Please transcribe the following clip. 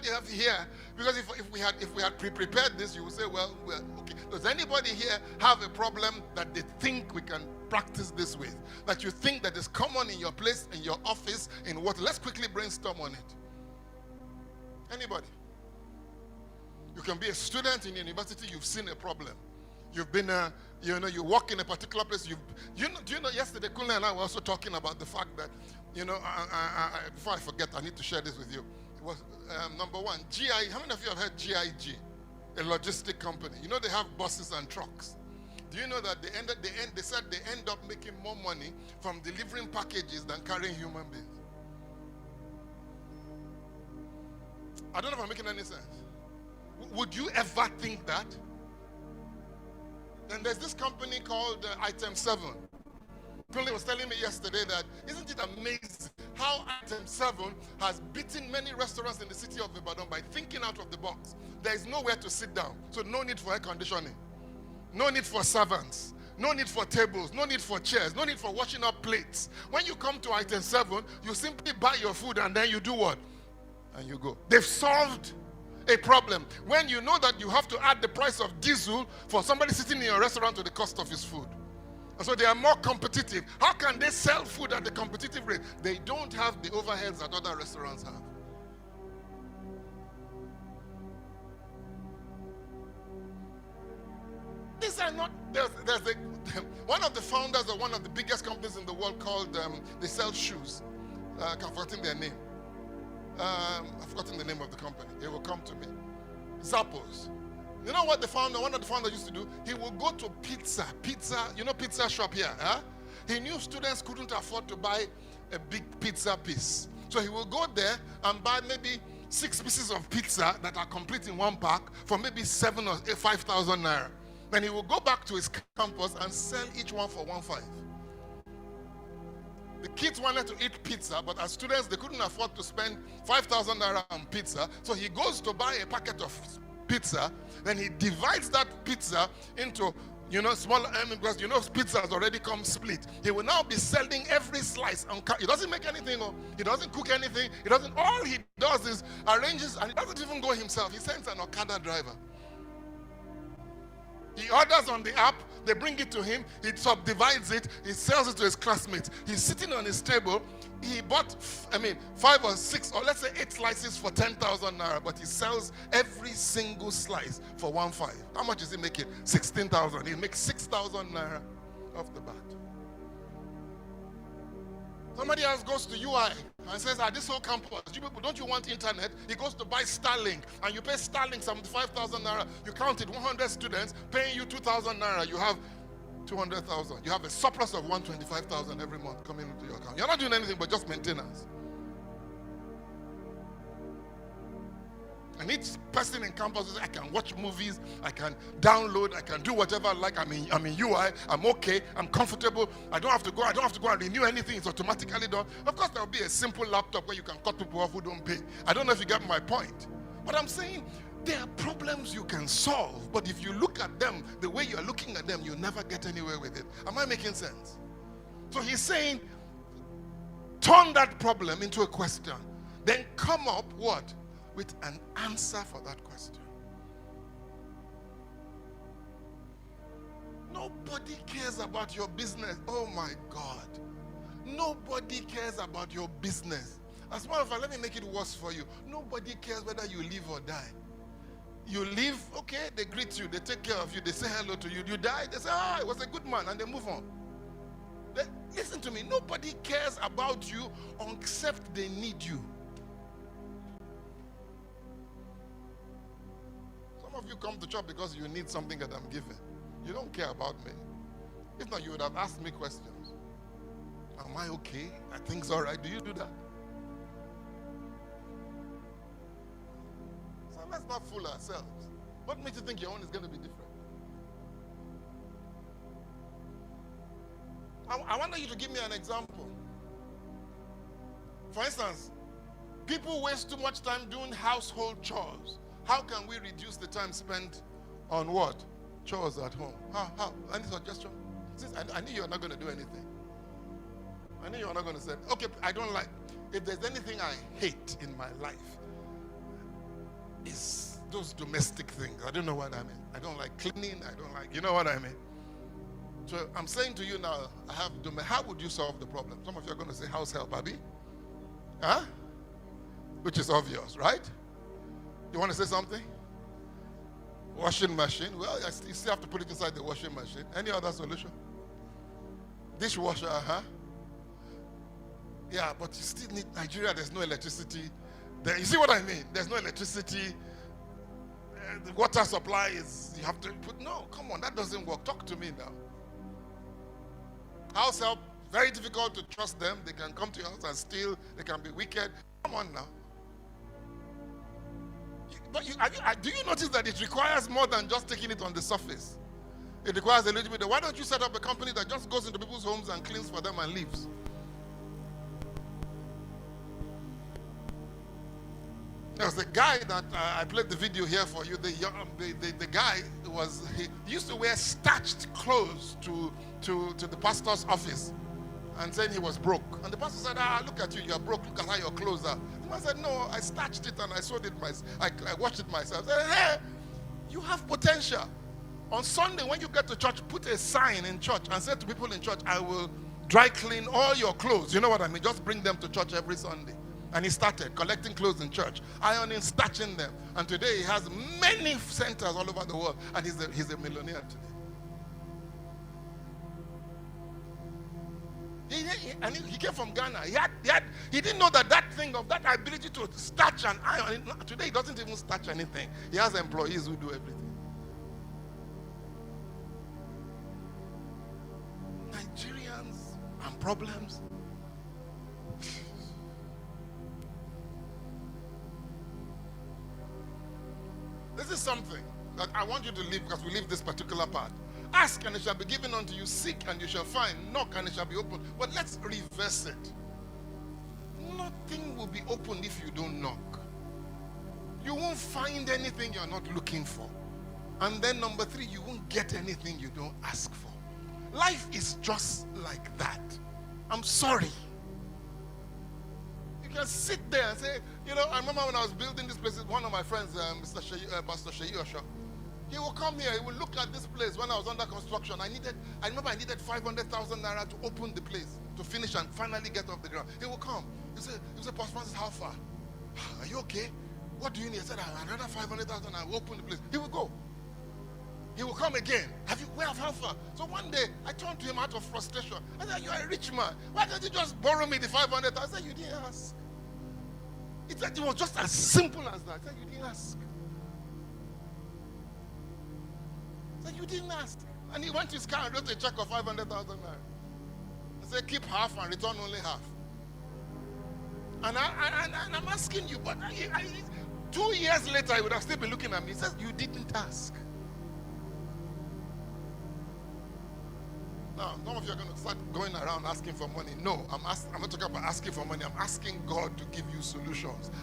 anybody have here, because if we had pre-prepared this, you would say, well, okay. Does anybody here have a problem that they think we can practice this with? That you think that is common in your place, in your office, in what? Let's quickly brainstorm on it. Anybody? You can be a student in university, you've seen a problem. You've been, you walk in a particular place. Do you know, yesterday, Kunle and I were also talking about the fact that, before I forget, I need to share this with you. It was, number one, GI. How many of you have heard GIG? A logistic company. You know they have buses and trucks. Do you know that they said they end up making more money from delivering packages than carrying human beings? I don't know if I'm making any sense. Would you ever think that? Then there's this company called Item 7. Kunle was telling me yesterday that, isn't it amazing how Item 7 has beaten many restaurants in the city of Ibadan by thinking out of the box. There is nowhere to sit down, so no need for air conditioning, no need for servants, no need for tables, no need for chairs, no need for washing up plates. When you come to Item 7, you simply buy your food and then you do what? And you go. They've solved a problem. When you know that you have to add the price of diesel for somebody sitting in your restaurant to the cost of his food. And so they are more competitive. How can they sell food at the competitive rate? They don't have the overheads that other restaurants have. These are not, one of the founders of one of the biggest companies in the world called, they sell shoes. I've forgotten their name. I've forgotten the name of the company. It will come to me. Zappos. You know what one of the founders used to do? He will go to pizza, pizza shop here. Huh? He knew students couldn't afford to buy a big pizza piece. So he will go there and buy maybe 6 pieces of pizza that are complete in one pack for maybe 7,000 or 5,000 naira. Then he will go back to his campus and sell each one for 1,500. The kids wanted to eat pizza, but as students, they couldn't afford to spend 5,000 naira on pizza. So he goes to buy a packet of pizza, then he divides that pizza into, smaller, because pizza has already come split. He will now be selling every slice. He doesn't make anything, he doesn't cook anything. All he does is arranges, and he doesn't even go himself. He sends an Okada driver. He orders on the app, they bring it to him, he subdivides it, he sells it to his classmates. He's sitting on his table, he bought, 5 or 6, or let's say 8 slices for 10,000 naira, but he sells every single slice for 1,500. How much is he making? 16,000. He makes 6,000 naira off the bat. Somebody else goes to UI and says, this whole campus, you people, don't you want internet? He goes to buy Starlink, and you pay Starlink 75,000 naira. You counted 100 students paying you 2,000 naira. You have 200,000. You have a surplus of 125,000 every month coming into your account. You're not doing anything but just maintenance. And each person in campus says, I can watch movies, I can download, I can do whatever I like. I'm in UI, I'm okay, I'm comfortable. I don't have to go and renew anything, it's automatically done. Of course, there'll be a simple laptop where you can cut people off who don't pay. I don't know if you get my point. But I'm saying there are problems you can solve, but if you look at them the way you're looking at them, you'll never get anywhere with it. Am I making sense? So he's saying, turn that problem into a question. Then come up, what? With an answer for that question. Nobody cares about your business. Oh my God. Nobody cares about your business. As a matter of fact, let me make it worse for you. Nobody cares whether you live or die. You live, okay, they greet you, they take care of you, they say hello to you. You die, they say, it was a good man, and they move on. Listen to me, nobody cares about you except they need you. Some of you come to church because you need something that I'm giving. You don't care about me. If not, you would have asked me questions. Am I okay? Are things all right? Do you do that? So let's not fool ourselves. What makes you think your own is going to be different? I want you to give me an example. For instance, people waste too much time doing household chores. How can we reduce the time spent on what? Chores at home. How? Any suggestion? I knew you're not going to do anything. I knew you were not going to say, okay, I don't like. If there's anything I hate in my life, those domestic things. I don't know what I mean. I don't like cleaning. I don't like, you know what I mean? So I'm saying to you now, how would you solve the problem? Some of you are going to say house help, Abby. Huh? Which is obvious, right? You want to say something? Washing machine. Well, you still have to put it inside the washing machine. Any other solution? Dishwasher, Yeah, but you still need Nigeria. There's no electricity. There, you see what I mean? There's no electricity. The water supply is, you have to put, no, come on, that doesn't work. Talk to me now. House help, very difficult to trust them. They can come to your house and steal. They can be wicked. Come on now. Do you notice that it requires more than just taking it on the surface? It requires a little bit. Why don't you set up a company that just goes into people's homes and cleans for them and leaves? There was a guy that I played the video here for you. The guy he used to wear starched clothes to the pastor's office and saying he was broke. And the pastor said, look at you, you're broke. Look at how your clothes are. The man said, no, I starched it and I sewed it myself. I washed it myself. I said, hey, you have potential. On Sunday, when you get to church, put a sign in church and say to people in church, I will dry clean all your clothes. You know what I mean? Just bring them to church every Sunday. And he started collecting clothes in church, ironing, starching them. And today he has many centers all over the world. And he's a millionaire today. He came from Ghana. He didn't know that thing of that ability to starch and iron. Today he doesn't even starch anything. He has employees who do everything. Nigerians and problems. This is something that I want you to leave because we leave this particular part. Ask and it shall be given unto you. Seek and you shall find. Knock and it shall be opened. But let's reverse it. Nothing will be opened if you don't knock. You won't find anything you're not looking for. And then number 3, you won't get anything you don't ask for. Life is just like that. I'm sorry. You can sit there and say, I remember when I was building this place, one of my friends, Pastor Sheyi Osho, he will come here, he will look at this place when I was under construction. I remember I needed 500,000 naira to open the place, to finish and finally get off the ground. He will come. He said, Pastor Francis, how far? Are you okay? What do you need? I said, another 500,000, I will open the place. He will go. He will come again. How far? So one day, I turned to him out of frustration. I said, you are a rich man. Why can't you just borrow me the 500,000? I said, you didn't ask. It was just as simple as that. I said, you didn't ask. I said, you didn't ask. And he went to his car and wrote a check of 500,000 naira. I said, keep half and return only half. And I'm asking you, but 2 years later, he would have still been looking at me. He says, you didn't ask. Now, some of you are going to start going around asking for money. No, I'm not talking about asking for money. I'm asking God to give you solutions.